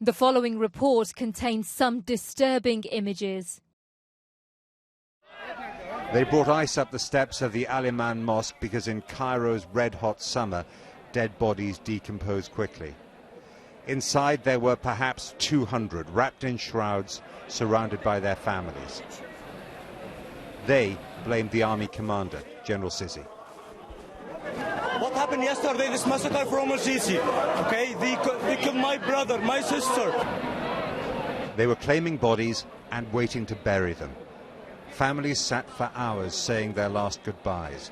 The following report contains some disturbing images. They brought ice up the steps of the Al-Iman Mosque because in Cairo's red-hot summer, dead bodies decompose quickly. Inside there were perhaps 200 wrapped in shrouds, surrounded by their families. They blamed the army commander, General Sisi. What happened yesterday, this massacre from Sisi, okay? They killed my brother, my sister. They were claiming bodies and waiting to bury them. Families sat for hours saying their last goodbyes.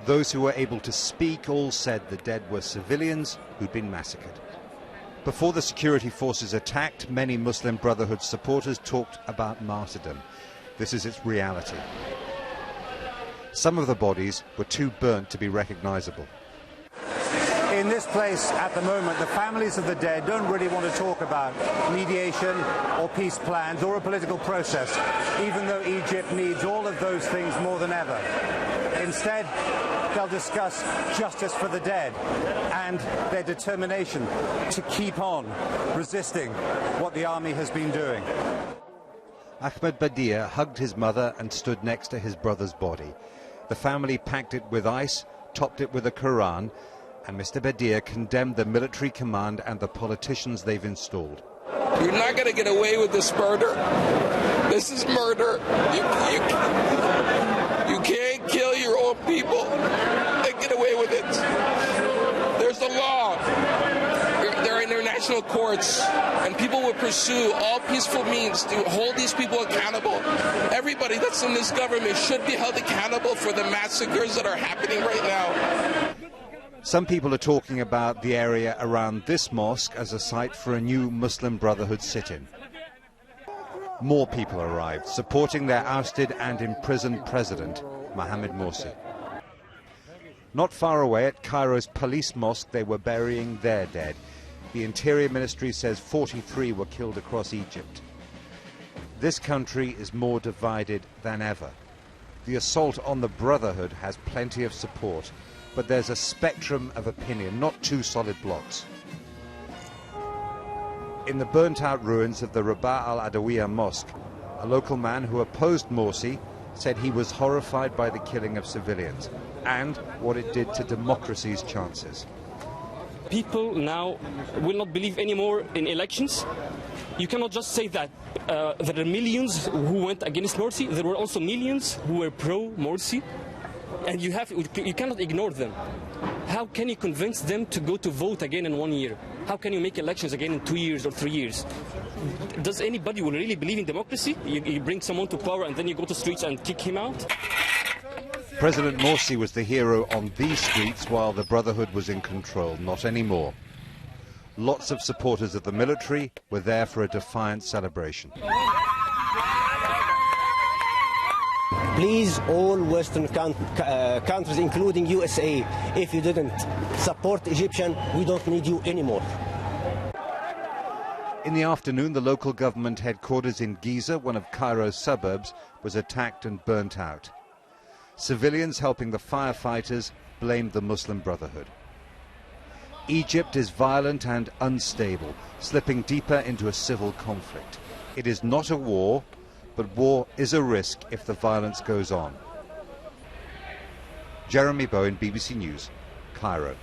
Those who were able to speak all said the dead were civilians who'd been massacred. Before the security forces attacked, many Muslim Brotherhood supporters talked about martyrdom. This is its reality. Some of the bodies were too burnt to be recognizable. In this place at the moment, the families of the dead don't really want to talk about mediation or peace plans or a political process, even though Egypt needs all of those things more than ever. Instead, they'll discuss justice for the dead and their determination to keep on resisting what the army has been doing. Ahmed Badia hugged his mother and stood next to his brother's body. The family packed it with ice, topped it with a Quran, and Mr. Badia condemned the military command and the politicians they've installed. You're not going to get away with this murder. This is murder. You can't kill your own people and get away with it. There's the law. There are international courts, and people will pursue all peaceful means to hold these people accountable. Everybody that's in this government should be held accountable for the massacres that are happening right now. Some people are talking about the area around this mosque as a site for a new Muslim Brotherhood sit-in. More people arrived, supporting their ousted and imprisoned President Mohammed Morsi. Not far away at Cairo's police mosque, they were burying their dead. The Interior Ministry says 43 were killed across Egypt. This country is more divided than ever. The assault on the Brotherhood has plenty of support, but there's a spectrum of opinion, not two solid blocks. In the burnt-out ruins of the Rabaa al-Adawiya Mosque, a local man who opposed Morsi said he was horrified by the killing of civilians and what it did to democracy's chances. People now will not believe anymore in elections. You cannot just say that there are millions who went against Morsi. There were also millions who were pro-Morsi. And you cannot ignore them. How can you convince them to go to vote again in 1 year? How can you make elections again in 2 years or 3 years? Does anybody will really believe in democracy? You bring someone to power and then you go to streets and kick him out? President Morsi was the hero on these streets while the Brotherhood was in control. Not anymore. Lots of supporters of the military were there for a defiant celebration. Please, all Western countries, including USA, if you didn't support Egyptian, we don't need you anymore. In the afternoon, the local government headquarters in Giza, one of Cairo's suburbs, was attacked and burnt out. Civilians helping the firefighters blamed the Muslim Brotherhood. Egypt is violent and unstable, slipping deeper into a civil conflict. It is not a war, but war is a risk if the violence goes on. Jeremy Bowen, BBC News, Cairo.